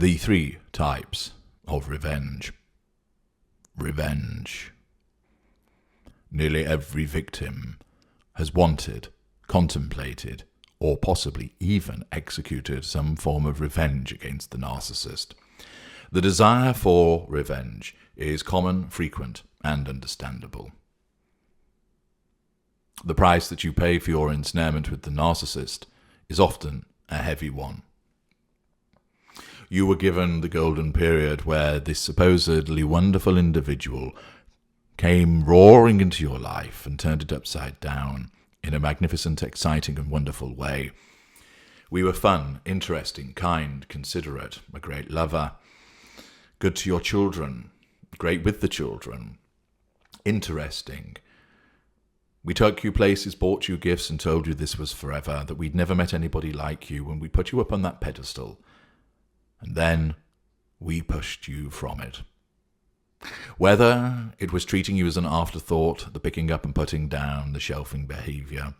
The three types of revenge. Revenge. Nearly every victim has wanted, contemplated, or possibly even executed some form of revenge against the narcissist. The desire for revenge is common, frequent, and understandable. The price that you pay for your ensnarement with the narcissist is often a heavy one. You were given the golden period where this supposedly wonderful individual came roaring into your life and turned it upside down in a magnificent, exciting, and wonderful way. We were fun, interesting, kind, considerate, a great lover, good to your children, great with the children, interesting. We took you places, bought you gifts, and told you this was forever, that we'd never met anybody like you, and we put you up on that pedestal. And then we pushed you from it. Whether it was treating you as an afterthought, the picking up and putting down, the shelving behaviour,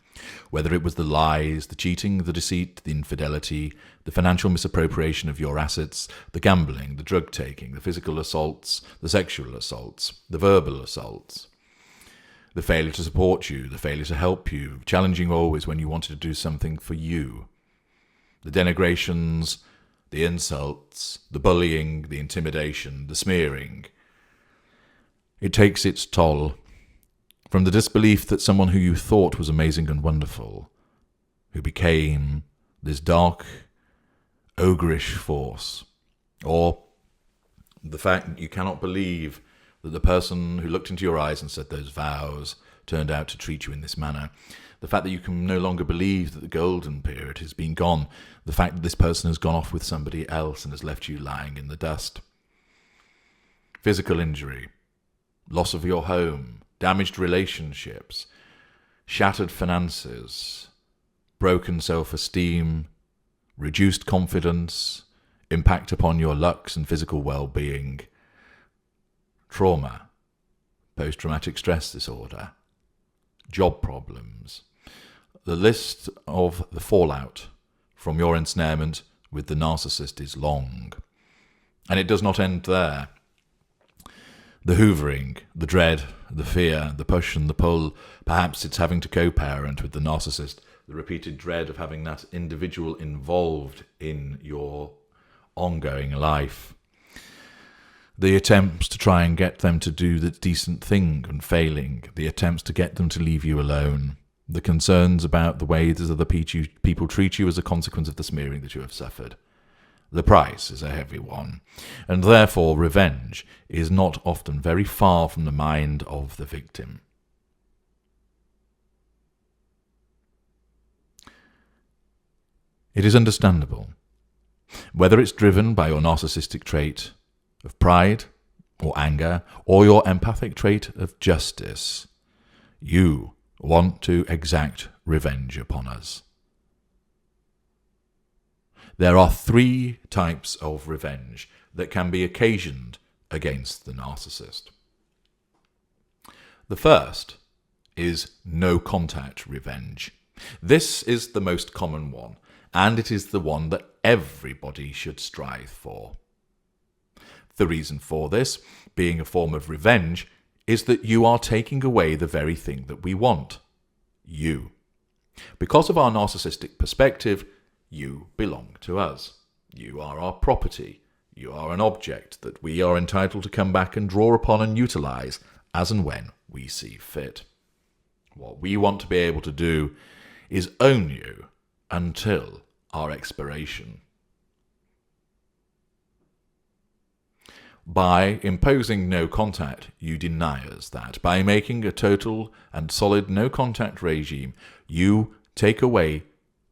whether it was the lies, the cheating, the deceit, the infidelity, the financial misappropriation of your assets, the gambling, the drug-taking, the physical assaults, the sexual assaults, the verbal assaults, the failure to support you, the failure to help you, challenging always when you wanted to do something for you, the denigrations, the insults, the bullying, the intimidation, the smearing. It takes its toll. From the disbelief that someone who you thought was amazing and wonderful, who became this dark, ogreish force, or the fact that you cannot believe that the person who looked into your eyes and said those vows turned out to treat you in this manner, the fact that you can no longer believe that the golden period has been gone, the fact that this person has gone off with somebody else and has left you lying in the dust. Physical injury, loss of your home, damaged relationships, shattered finances, broken self-esteem, reduced confidence, impact upon your looks and physical well-being, trauma, post-traumatic stress disorder, job problems. The list of the fallout from your ensnarement with the narcissist is long. And it does not end there. The hoovering, the dread, the fear, the push and the pull, perhaps it's having to co-parent with the narcissist, the repeated dread of having that individual involved in your ongoing life. The attempts to try and get them to do the decent thing and failing, the attempts to get them to leave you alone, the concerns about the way that other people treat you as a consequence of the smearing that you have suffered. The price is a heavy one, and therefore revenge is not often very far from the mind of the victim. It is understandable. Whether it's driven by your narcissistic trait of pride or anger, or your empathic trait of justice, you want to exact revenge upon us. There are three types of revenge that can be occasioned against the narcissist. The first is no-contact revenge. This is the most common one, and it is the one that everybody should strive for. The reason for this, being a form of revenge, is that you are taking away the very thing that we want. You. Because of our narcissistic perspective, you belong to us. You are our property. You are an object that we are entitled to come back and draw upon and utilize as and when we see fit. What we want to be able to do is own you until our expiration. By imposing no contact, you deny us that. By making a total and solid no contact regime, you take away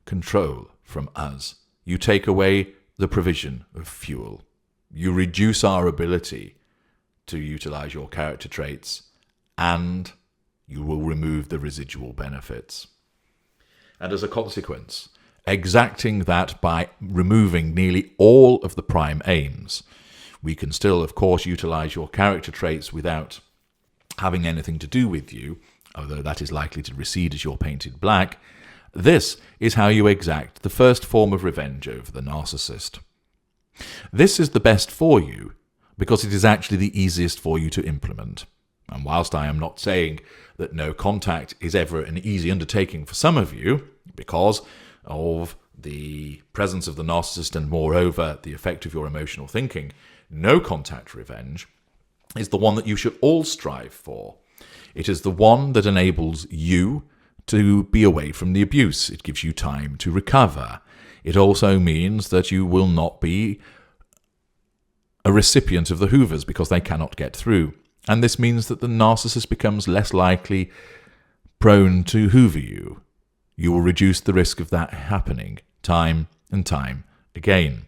control from us. You take away the provision of fuel. You reduce our ability to utilize your character traits, and you will remove the residual benefits. And as a consequence, exacting that by removing nearly all of the prime aims, we can still, of course, utilize your character traits without having anything to do with you, although that is likely to recede as you're painted black. This is how you exact the first form of revenge over the narcissist. This is the best for you because it is actually the easiest for you to implement. And whilst I am not saying that no contact is ever an easy undertaking for some of you, because of the presence of the narcissist and moreover the effect of your emotional thinking, no contact revenge is the one that you should all strive for. It is the one that enables you to be away from the abuse. It gives you time to recover. It also means that you will not be a recipient of the hoovers because they cannot get through. And this means that the narcissist becomes less likely prone to hoover you. You will reduce the risk of that happening time and time again.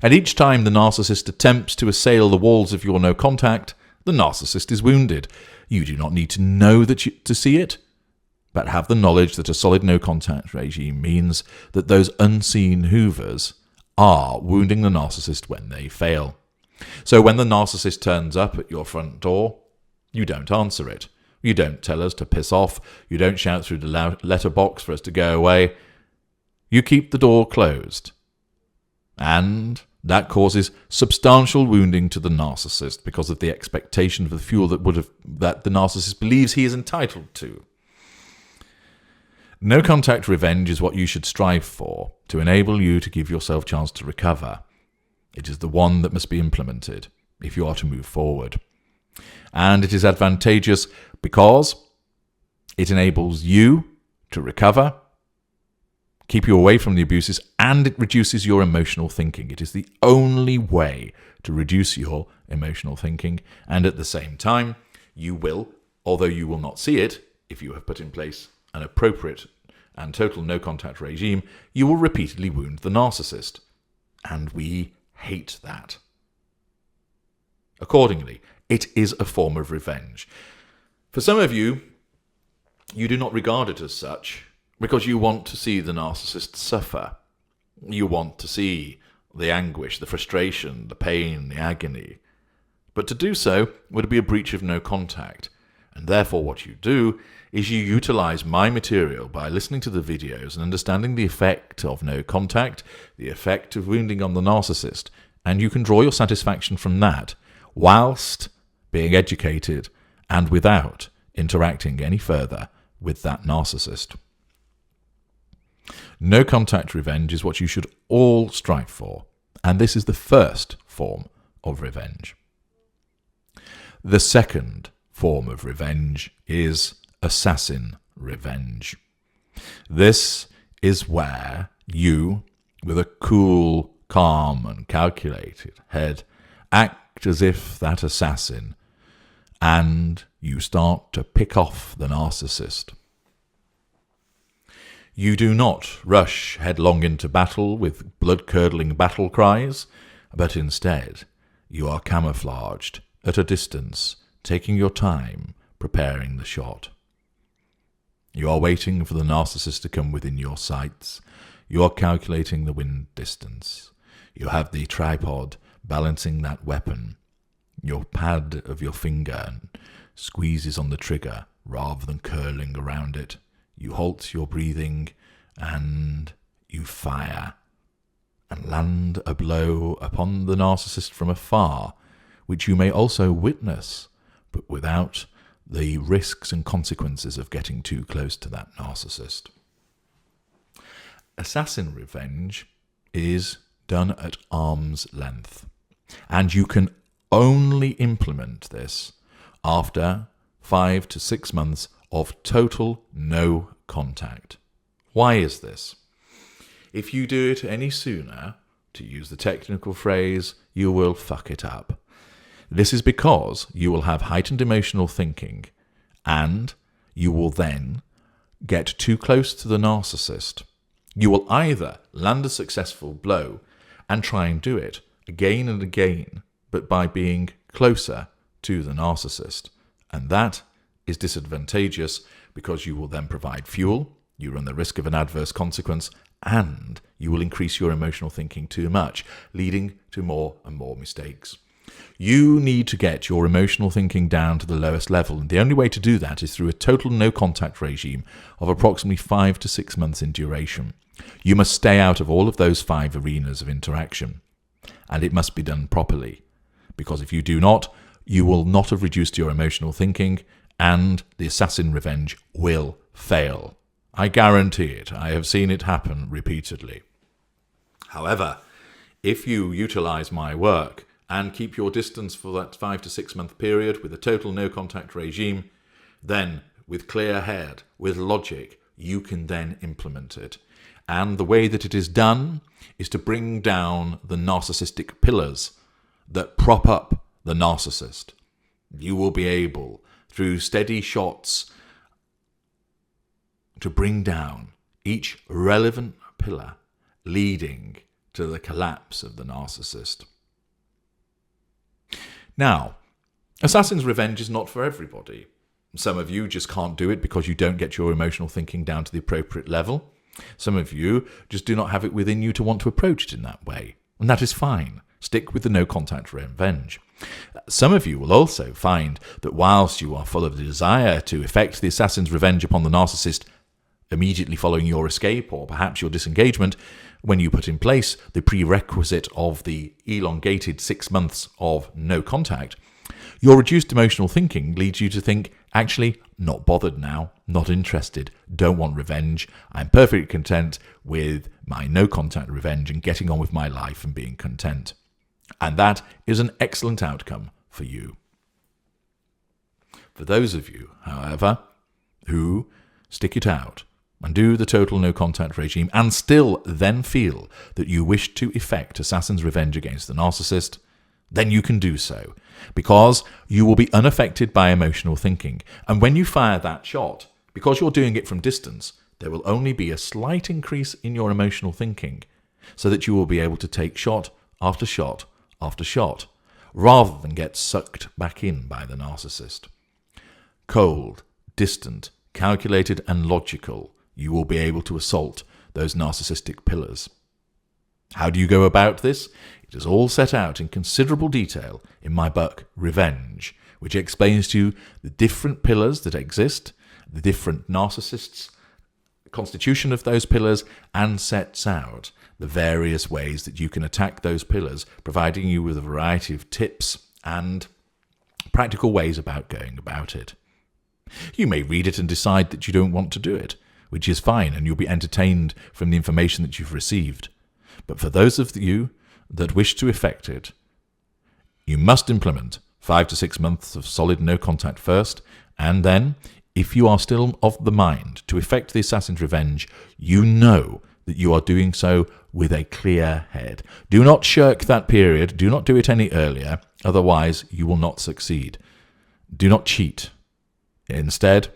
And each time the narcissist attempts to assail the walls of your no contact, the narcissist is wounded. You do not need to know to see it, but have the knowledge that a solid no contact regime means that those unseen hoovers are wounding the narcissist when they fail. So when the narcissist turns up at your front door, you don't answer it. You don't tell us to piss off. You don't shout through the letterbox for us to go away. You keep the door closed. And that causes substantial wounding to the narcissist because of the expectation of the fuel that the narcissist believes he is entitled to. No contact revenge is what you should strive for to enable you to give yourself a chance to recover. It is the one that must be implemented if you are to move forward. And it is advantageous because it enables you to recover, keep you away from the abuses, and it reduces your emotional thinking. It is the only way to reduce your emotional thinking. And at the same time, you will, although you will not see it, if you have put in place an appropriate and total no-contact regime, you will repeatedly wound the narcissist. And we hate that. Accordingly, it is a form of revenge. For some of you, you do not regard it as such because you want to see the narcissist suffer. You want to see the anguish, the frustration, the pain, the agony. But to do so would be a breach of no contact. And therefore what you do is you utilize my material by listening to the videos and understanding the effect of no contact, the effect of wounding on the narcissist, and you can draw your satisfaction from that whilst being educated and without interacting any further with that narcissist. No contact revenge is what you should all strive for, and this is the first form of revenge. The second form of revenge is assassin revenge. This is where you, with a cool, calm and calculated head, act as if that assassin, and you start to pick off the narcissist. You do not rush headlong into battle with blood-curdling battle cries, but instead you are camouflaged at a distance, taking your time, preparing the shot. You are waiting for the narcissist to come within your sights. You are calculating the wind distance. You have the tripod balancing that weapon. Your pad of your finger squeezes on the trigger rather than curling around it. You halt your breathing and you fire and land a blow upon the narcissist from afar, which you may also witness, but without the risks and consequences of getting too close to that narcissist. Assassin revenge is done at arm's length, and you can only implement this after 5 to 6 months of total no contact. Why is this? If you do it any sooner, to use the technical phrase, you will fuck it up. This is because you will have heightened emotional thinking and you will then get too close to the narcissist. You will either land a successful blow and try and do it again and again, but by being closer to the narcissist. And that is disadvantageous because you will then provide fuel, you run the risk of an adverse consequence, and you will increase your emotional thinking too much, leading to more and more mistakes. You need to get your emotional thinking down to the lowest level, and the only way to do that is through a total no-contact regime of approximately 5 to 6 months in duration. You must stay out of all of those 5 arenas of interaction. and it must be done properly. Because if you do not, you will not have reduced your emotional thinking, and the assassin revenge will fail. I guarantee it. I have seen it happen repeatedly. However, if you utilize my work and keep your distance for that 5 to 6 month period with a total no-contact regime, then with clear head, with logic, you can then implement it. And the way that it is done is to bring down the narcissistic pillars that prop up the narcissist. You will be able, through steady shots, to bring down each relevant pillar leading to the collapse of the narcissist. Now, assassin's revenge is not for everybody. Some of you just can't do it because you don't get your emotional thinking down to the appropriate level. Some of you just do not have it within you to want to approach it in that way. And that is fine. Stick with the no-contact revenge. Some of you will also find that whilst you are full of the desire to effect the assassin's revenge upon the narcissist immediately following your escape or perhaps your disengagement, when you put in place the prerequisite of the elongated 6 months of no contact, your reduced emotional thinking leads you to think, actually, not bothered now, not interested, don't want revenge, I'm perfectly content with my no-contact revenge and getting on with my life and being content. And that is an excellent outcome for you. For those of you, however, who stick it out and do the total no-contact regime and still then feel that you wish to effect assassin's revenge against the narcissist, then you can do so, because you will be unaffected by emotional thinking. And when you fire that shot, because you're doing it from distance, there will only be a slight increase in your emotional thinking, so that you will be able to take shot after shot after shot, rather than get sucked back in by the narcissist. Cold, distant, calculated and logical, you will be able to assault those narcissistic pillars. How do you go about this? It is all set out in considerable detail in my book, Revenge, which explains to you the different pillars that exist, the different narcissists, constitution of those pillars, and sets out the various ways that you can attack those pillars, providing you with a variety of tips and practical ways about going about it. You may read it and decide that you don't want to do it, which is fine, and you'll be entertained from the information that you've received. But for those of you that wish to effect it, you must implement 5 to 6 months of solid no contact first, and then, if you are still of the mind to effect the assassin's revenge, you know that you are doing so with a clear head. Do not shirk that period. Do not do it any earlier. Otherwise, you will not succeed. Do not cheat. Instead,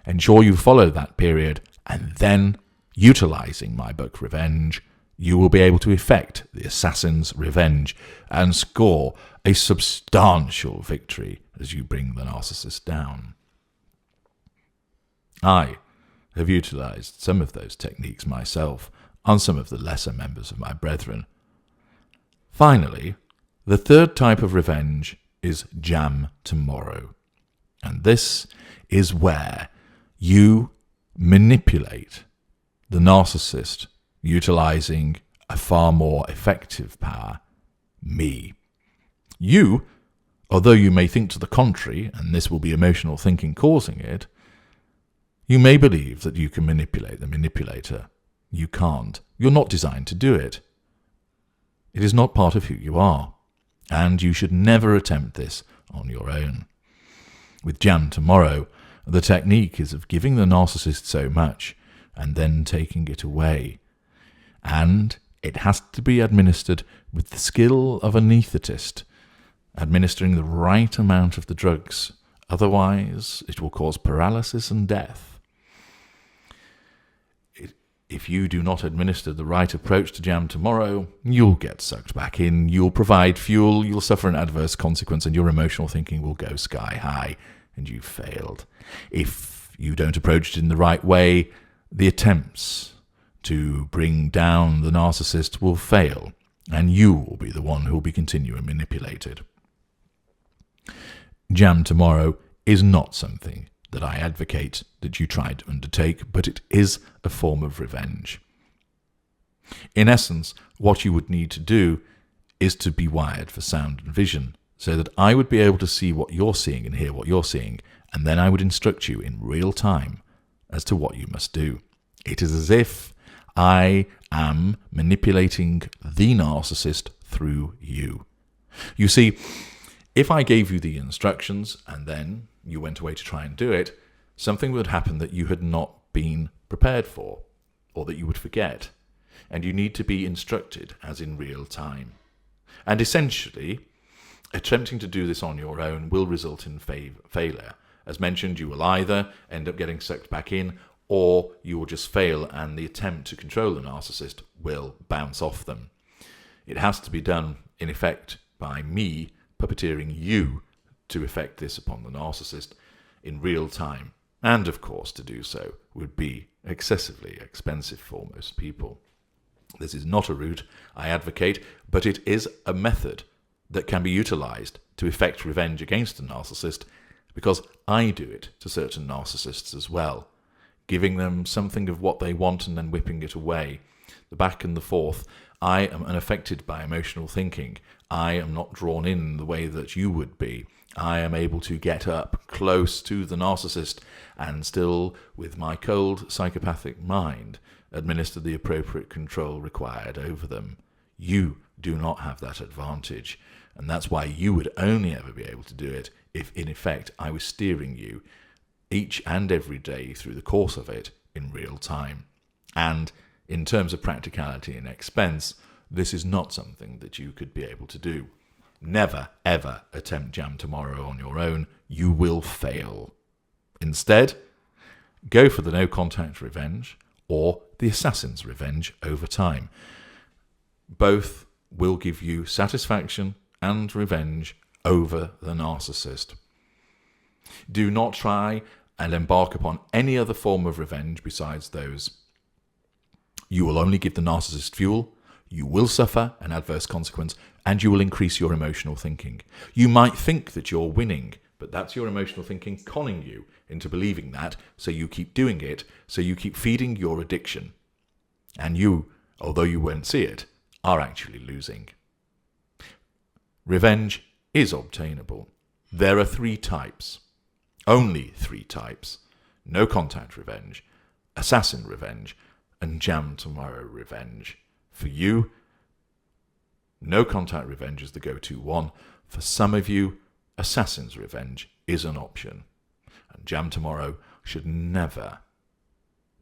ensure you follow that period, and then, utilizing my book Revenge, you will be able to effect the assassin's revenge and score a substantial victory as you bring the narcissist down. I have utilized some of those techniques myself on some of the lesser members of my brethren. Finally, the third type of revenge is jam tomorrow. And this is where you manipulate the narcissist utilizing a far more effective power, me. You, although you may think to the contrary, and this will be emotional thinking causing it, you may believe that you can manipulate the manipulator. You can't. You're not designed to do it. It is not part of who you are, and you should never attempt this on your own. With Jam Tomorrow, the technique is of giving the narcissist so much and then taking it away. And it has to be administered with the skill of an anaesthetist, administering the right amount of the drugs. Otherwise, it will cause paralysis and death. If you do not administer the right approach to Jam Tomorrow, you'll get sucked back in, you'll provide fuel, you'll suffer an adverse consequence, and your emotional thinking will go sky high, and you've failed. If you don't approach it in the right way, the attempts to bring down the narcissist will fail, and you will be the one who will be continually manipulated. Jam Tomorrow is not something that I advocate that you try to undertake, but it is a form of revenge. In essence, what you would need to do is to be wired for sound and vision, so that I would be able to see what you're seeing and hear what you're seeing, and then I would instruct you in real time as to what you must do. It is as if I am manipulating the narcissist through you. You see, if I gave you the instructions and then you went away to try and do it, something would happen that you had not been prepared for, or that you would forget. And you need to be instructed as in real time. And essentially, attempting to do this on your own will result in failure. As mentioned, you will either end up getting sucked back in, or you will just fail and the attempt to control the narcissist will bounce off them. It has to be done, in effect, by me puppeteering you to effect this upon the narcissist in real time. And, of course, to do so would be excessively expensive for most people. This is not a route I advocate, but it is a method that can be utilized to effect revenge against a narcissist, because I do it to certain narcissists as well, giving them something of what they want and then whipping it away. The back and the forth. I am unaffected by emotional thinking. I am not drawn in the way that you would be. I am able to get up close to the narcissist and still, with my cold psychopathic mind, administer the appropriate control required over them. You do not have that advantage, and that's why you would only ever be able to do it if, in effect, I was steering you each and every day through the course of it in real time. And in terms of practicality and expense, this is not something that you could be able to do. Never, ever attempt Jam Tomorrow on your own. You will fail. Instead, go for the no-contact revenge or the assassin's revenge over time. Both will give you satisfaction and revenge over the narcissist. Do not try and embark upon any other form of revenge besides those. You will only give the narcissist fuel, you will suffer an adverse consequence, and you will increase your emotional thinking. You might think that you're winning, but that's your emotional thinking conning you into believing that, so you keep doing it, so you keep feeding your addiction. And you, although you won't see it, are actually losing. Revenge is obtainable. There are 3 types. Only 3 types. No contact revenge, assassin revenge, and Jam Tomorrow revenge. For you, no contact revenge is the go-to one. For some of you, assassin's revenge is an option. And Jam Tomorrow should never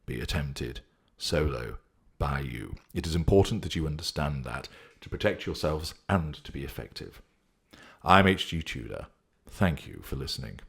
be attempted solo by you. It is important that you understand that to protect yourselves and to be effective. I'm H.G. Tudor. Thank you for listening.